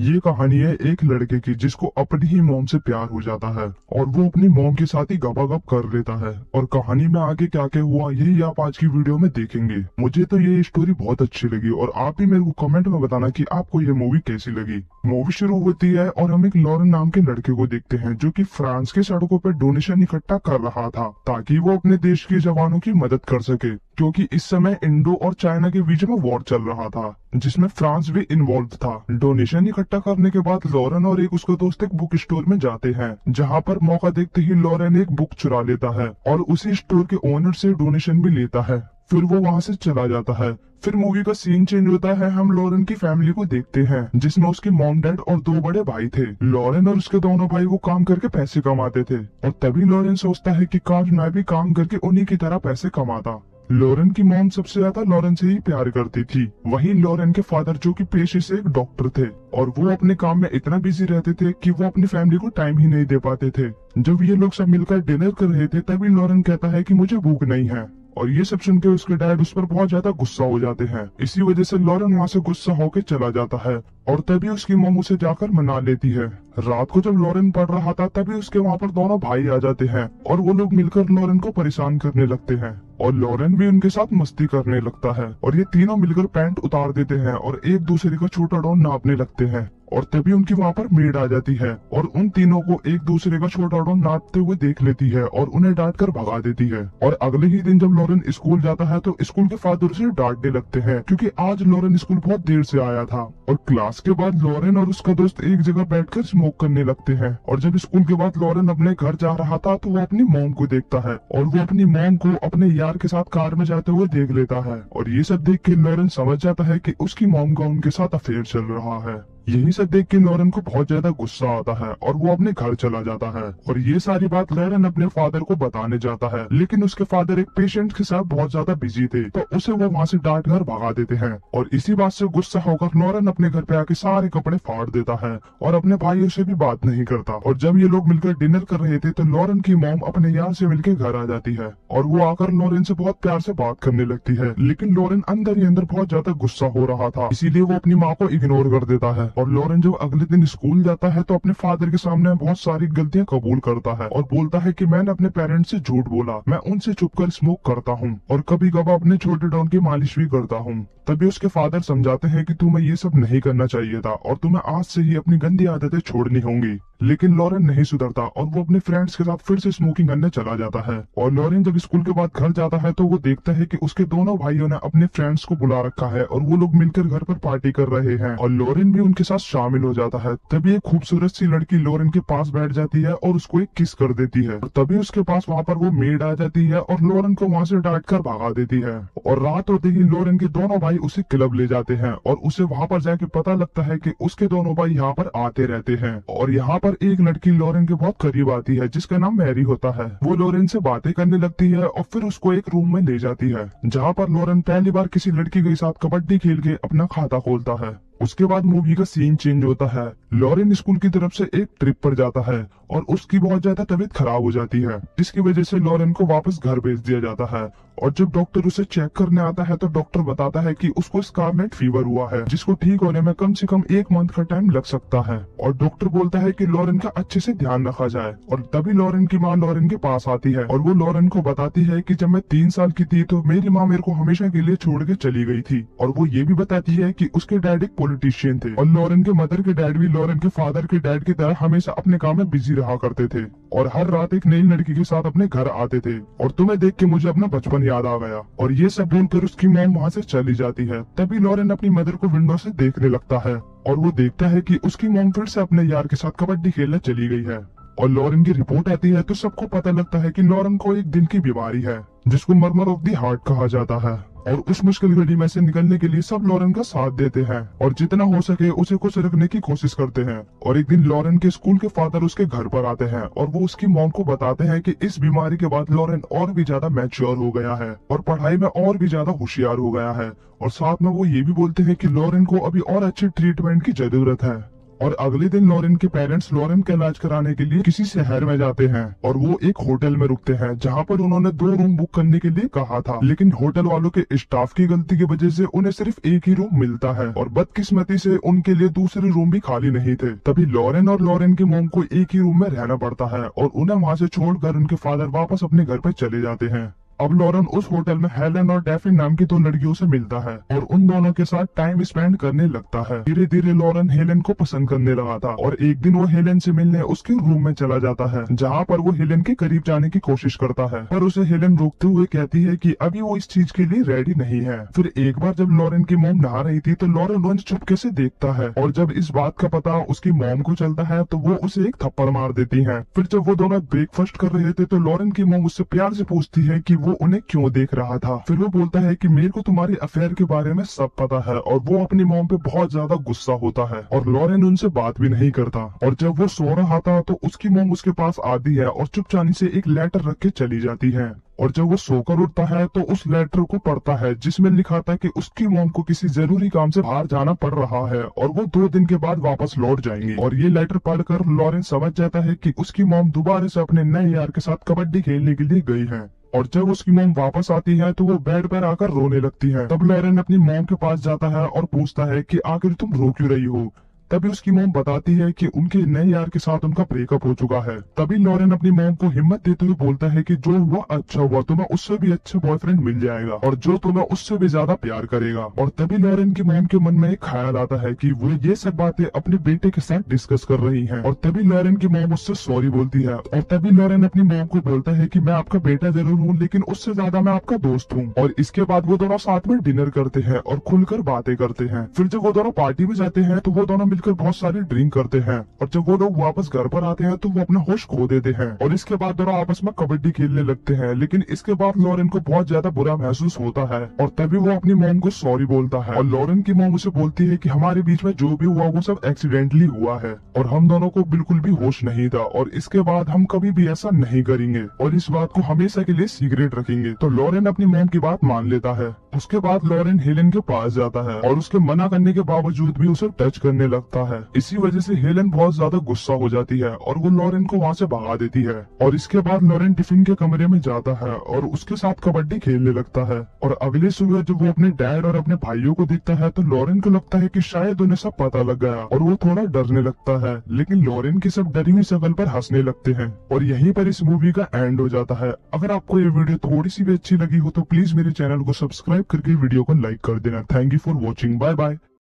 ये कहानी है एक लड़के की जिसको अपनी ही मॉम से प्यार हो जाता है और वो अपनी मॉम के साथ ही गपागप कर लेता है। और कहानी में आगे क्या क्या हुआ यही आप आज की वीडियो में देखेंगे। मुझे तो ये स्टोरी बहुत अच्छी लगी और आप भी मेरे को कमेंट में बताना कि आपको ये मूवी कैसी लगी। मूवी शुरू होती है और हम एक लॉरेन नाम के लड़के को देखते हैं जो कि फ्रांस के सड़कों पर डोनेशन इकट्ठा कर रहा था ताकि वो अपने देश के जवानों की मदद कर सके, क्योंकि इस समय इंडो और चाइना के बीच में वॉर चल रहा था जिसमें फ्रांस भी इन्वॉल्व था। डोनेशन इकट्ठा करने के बाद लॉरेन और एक उसका दोस्त एक बुक स्टोर में जाते हैं, जहां पर मौका देखते ही लॉरेन एक बुक चुरा लेता है और उसी स्टोर के ओनर से डोनेशन भी लेता है। फिर वो वहां से चला जाता है। फिर मूवी का सीन चेंज होता है, हम लॉरेन की फैमिली को देखते हैं जिसमें उसके मॉम डैड और दो बड़े भाई थे। लॉरेन और उसके दोनों भाई वो काम करके पैसे कमाते थे और तभी लॉरेन सोचता है कि काश मैं भी काम करके उन्हीं की तरह पैसे कमाता। लॉरेन की मॉम सबसे ज्यादा लॉरेन से ही प्यार करती थी। वहीं लॉरेन के फादर जो कि पेशे से एक डॉक्टर थे और वो अपने काम में इतना बिजी रहते थे कि वो अपनी फैमिली को टाइम ही नहीं दे पाते थे। जब ये लोग सब मिलकर डिनर कर रहे थे तभी लॉरेन कहता है कि मुझे भूख नहीं है और ये सब सुन के उसके डैड उस पर बहुत ज्यादा गुस्सा हो जाते हैं। इसी वजह से लॉरेन वहाँ से गुस्सा होकर चला जाता है और तभी उसकी मॉम उसे जाकर मना लेती है। रात को जब लॉरेन पढ़ रहा था तभी उसके वहाँ पर दोनों भाई आ जाते हैं और वो लोग मिलकर लॉरेन को परेशान करने लगते हैं और लॉरेन भी उनके साथ मस्ती करने लगता है और ये तीनों मिलकर पैंट उतार देते हैं और एक दूसरे का छोटा डॉन नापने लगते हैं। और तभी उनकी वहाँ पर मेड आ जाती है और उन तीनों को एक दूसरे का छोटा डॉन नापते हुए देख लेती है और उन्हें डांट कर भगा देती है। और अगले ही दिन जब लॉरेन स्कूल जाता है तो स्कूल के फादर उसे डांटने लगते हैं क्योंकि आज लॉरेन स्कूल बहुत देर से आया था। और क्लास के बाद लॉरेन और उसका दोस्त एक जगह बैठकर स्मोक करने लगते हैं। और जब स्कूल के बाद लॉरेन अपने घर जा रहा था तो वो अपनी मॉम को देखता है और वो अपनी मॉम को अपने यार के साथ कार में जाते हुए देख लेता है। और ये सब देख के लॉरेन समझ जाता है कि उसकी मॉम का उनके साथ अफेयर चल रहा है। यही सब देख के लॉरेन को बहुत ज्यादा गुस्सा आता है और वो अपने घर चला जाता है। और ये सारी बात लॉरेन अपने फादर को बताने जाता है, लेकिन उसके फादर एक पेशेंट के साथ बहुत ज्यादा बिजी थे तो उसे वो वहाँ से डांट कर भगा देते हैं। और इसी बात से गुस्सा होकर लॉरेन अपने घर पे आके सारे कपड़े फाड़ देता है और अपने भाइयों से भी बात नहीं करता। और जब ये लोग मिलकर डिनर कर रहे थे तो लॉरेन की मॉम अपने यार से मिलकर घर आ जाती है और वो आकर लॉरेन से बहुत प्यार से बात करने लगती है। लेकिन लॉरेन अंदर ही अंदर बहुत ज्यादा गुस्सा हो रहा था, इसीलिए वो अपनी माँ को इग्नोर कर देता है। और लॉरेन जब अगले दिन स्कूल जाता है तो अपने फादर के सामने बहुत सारी गलतियां कबूल करता है और बोलता है कि मैंने अपने पेरेंट्स से झूठ बोला, मैं उनसे छुपकर स्मोक करता हूँ और कभी कभार अपने छोटे डॉन की मालिश भी करता हूँ। तभी उसके फादर समझाते हैं कि तुम्हें ये सब नहीं करना चाहिए था और तुम्हें आज से ही अपनी गंदी आदतें छोड़नी होंगी। लेकिन लॉरेन नहीं सुधरता और वो अपने फ्रेंड्स के साथ फिर से स्मोकिंग करने चला जाता है। और लॉरेन जब स्कूल के बाद घर जाता है तो वो देखता है कि उसके दोनों भाइयों ने अपने फ्रेंड्स को बुला रखा है और वो लोग मिलकर घर पर पार्टी कर रहे हैं और लॉरेन भी उनके साथ शामिल हो जाता है। तभी एक खूबसूरत सी लड़की लॉरेन के पास बैठ जाती है और उसको एक किस कर देती है। और तभी उसके पास वहाँ पर वो मेड आ जाती है और लॉरेन को वहाँ से डांट कर भगा देती है। और रात होते ही लॉरेन के दोनों भाई उसे क्लब ले जाते हैं और उसे वहाँ पर जाके पता लगता है कि उसके दोनों भाई यहाँ पर आते रहते हैं। और यहाँ पर एक लड़की लॉरेन के बहुत करीब आती है जिसका नाम मैरी होता है। वो लॉरेन से बातें करने लगती है और फिर उसको एक रूम में ले जाती है जहाँ पर लॉरेन पहली बार किसी लड़की के साथ कबड्डी खेल के अपना खाता खोलता है। उसके बाद मूवी का सीन चेंज होता है। लॉरेन स्कूल की तरफ से एक ट्रिप पर जाता है और उसकी बहुत ज्यादा तबीयत खराब हो जाती है जिसकी वजह से लॉरेन को वापस घर भेज दिया जाता है। और जब डॉक्टर उसे चेक करने आता है तो डॉक्टर बताता है कि उसको स्कारलेट फीवर हुआ है जिसको ठीक होने में कम से कम 1 मंथ का टाइम लग सकता है। और डॉक्टर बोलता है कि लॉरेन का अच्छे से ध्यान रखा जाए। और तभी लॉरेन की माँ लॉरेन के पास आती है और वो लॉरेन को बताती है कि जब मैं 3 साल की थी तो मेरी माँ मेरे को हमेशा के लिए छोड़ के चली गई थी। और वो ये भी बताती है कि उसके डैड एक पॉलिटिशियन थे और लॉरेन के मदर के डैड भी लॉरेन के फादर के डैड की तरह हमेशा अपने काम में बिजी रहा करते थे और हर रात एक नई लड़की के साथ अपने घर आते थे। और तुम्हें देख के मुझे अपना बचपन याद आ गया। और ये सब बोलकर उसकी मॉम वहाँ से चली जाती है। तभी लॉरेन अपनी मदर को विंडो से देखने लगता है और वो देखता है कि उसकी मॉम फिर से अपने यार के साथ कबड्डी खेलने चली गई है। और लॉरेन की रिपोर्ट आती है तो सबको पता लगता है कि लॉरेन को एक दिल की बीमारी है जिसको मर्मर ऑफ द हार्ट कहा जाता है। और उस मुश्किल घड़ी में से निकलने के लिए सब लॉरेन का साथ देते हैं और जितना हो सके उसे खुश रखने की कोशिश करते हैं। और एक दिन लॉरेन के स्कूल के फादर उसके घर पर आते हैं और वो उसकी मॉम को बताते हैं कि इस बीमारी के बाद लॉरेन और भी ज्यादा मैच्योर हो गया है और पढ़ाई में और भी ज्यादा होशियार हो गया है। और साथ में वो ये भी बोलते हैं कि लॉरेन को अभी और अच्छे ट्रीटमेंट की जरूरत है। और अगले दिन लॉरेन के पेरेंट्स लॉरेन का इलाज कराने के लिए किसी शहर में जाते हैं और वो एक होटल में रुकते हैं जहाँ पर उन्होंने 2 रूम बुक करने के लिए कहा था, लेकिन होटल वालों के स्टाफ की गलती की वजह से उन्हें सिर्फ एक ही रूम मिलता है और बदकिस्मती से उनके लिए दूसरे रूम भी खाली नहीं थे। तभी लॉरेन और लॉरेन की मॉम को एक ही रूम में रहना पड़ता है और उन्हें वहाँ से छोड़कर उनके फादर वापस अपने घर पर चले जाते हैं। अब लॉरेन उस होटल में हेलन और डेफिन नाम की 2 लड़कियों से मिलता है और उन दोनों के साथ टाइम स्पेंड करने लगता है। धीरे धीरे लॉरेन हेलन को पसंद करने लगा था और एक दिन वो हेलन से मिलने उसके रूम में चला जाता है, जहाँ पर वो हेलन के करीब जाने की कोशिश करता है, पर उसे हेलन रोकते हुए कहती है कि अभी वो इस चीज के लिए रेडी नहीं है। फिर एक बार जब लॉरेन की मॉम नहा रही थी तो लॉरेन उन्हें चुपके से देखता है और जब इस बात का पता उसकी मॉम को चलता है तो वो उसे एक थप्पड़ मार देती है। फिर जब वो दोनों ब्रेकफास्ट कर रहे थे तो लॉरेन की मॉम उससे प्यार से पूछती है कि वो उन्हें क्यों देख रहा था। फिर वो बोलता है कि मेरे को तुम्हारे अफेयर के बारे में सब पता है और वो अपनी मॉम पे बहुत ज्यादा गुस्सा होता है और लॉरेन उनसे बात भी नहीं करता। और जब वो सो रहा था तो उसकी मॉम उसके पास आती है और चुपचानी से एक लेटर रख के चली जाती है और जब वो सोकर उठता है तो उस लेटर को पढ़ता है जिसमें लिखा था कि उसकी मॉम को किसी जरूरी काम से बाहर जाना पड़ रहा है और वो 2 दिन के बाद वापस लौट जाएंगे। और ये लेटर पढ़कर लॉरेन समझ जाता है कि उसकी मॉम दोबारा से अपने नए यार के साथ कबड्डी खेलने के लिए गई है। और जब उसकी मॉम वापस आती है तो वो बेड पर आकर रोने लगती है। तब लॉरेन अपनी मॉम के पास जाता है और पूछता है कि आखिर तुम रो क्यों रही हो। तभी उसकी मॉम बताती है कि उनके नए यार के साथ उनका ब्रेकअप हो चुका है। तभी लॉरेन अपनी मॉम को हिम्मत देते हुए बोलता है कि जो हुआ अच्छा हुआ, तुम्हें उससे भी अच्छा बॉयफ्रेंड मिल जाएगा और जो तुम्हें उससे भी ज्यादा प्यार करेगा। और तभी लॉरेन की मॉम के मन में एक ख्याल आता है कि वो ये सब बातें अपने बेटे के साथ डिस्कस कर रही है। और तभी लॉरेन की मॉम उससे सॉरी बोलती है और तभी लॉरेन अपनी मॉम को बोलता है कि मैं आपका बेटा जरूर हूँ लेकिन उससे ज्यादा मैं आपका दोस्त हूँ। और इसके बाद वो दोनों साथ में डिनर करते हैं और खुलकर बातें करते हैं। फिर जब वो दोनों पार्टी में जाते हैं तो वो दोनों मिलकर बहुत सारी ड्रिंक करते हैं और जब वो लोग वापस घर पर आते हैं तो वो अपना होश खो देते हैं और इसके बाद दोनों आपस में कबड्डी खेलने लगते हैं। लेकिन इसके बाद लॉरेन को बहुत ज्यादा बुरा महसूस होता है और तभी वो अपनी मॉम को सॉरी बोलता है और लॉरेन की मॉम उसे बोलती है कि हमारे बीच में जो भी हुआ वो सब एक्सीडेंटली हुआ है और हम दोनों को बिल्कुल भी होश नहीं था और इसके बाद हम कभी भी ऐसा नहीं करेंगे और इस बात को हमेशा के लिए सीक्रेट रखेंगे। तो लॉरेन अपनी मॉम की बात मान लेता है। उसके बाद लॉरेन हेलन के पास जाता है और उसके मना करने के बावजूद भी उसे टच करने लगता है। इसी वजह से हेलन बहुत ज्यादा गुस्सा हो जाती है और वो लॉरेन को वहाँ से भगा देती है। और इसके बाद लॉरेन टिफिन के कमरे में जाता है और उसके साथ कबड्डी खेलने लगता है। और अगले सुबह जब वो अपने डैड और अपने भाइयों को देखता है तो लॉरेन को लगता है कि शायद उन्हें सब पता लग गया और वो थोड़ा डरने लगता है। लेकिन लॉरेन की सब डरी हुई शक्ल पर हंसने लगते हैं और यहीं पर इस मूवी का एंड हो जाता है। अगर आपको ये वीडियो थोड़ी सी भी अच्छी लगी हो तो प्लीज मेरे चैनल को सब्सक्राइब करके वीडियो को लाइक कर देना। Thank you for watching. Bye bye.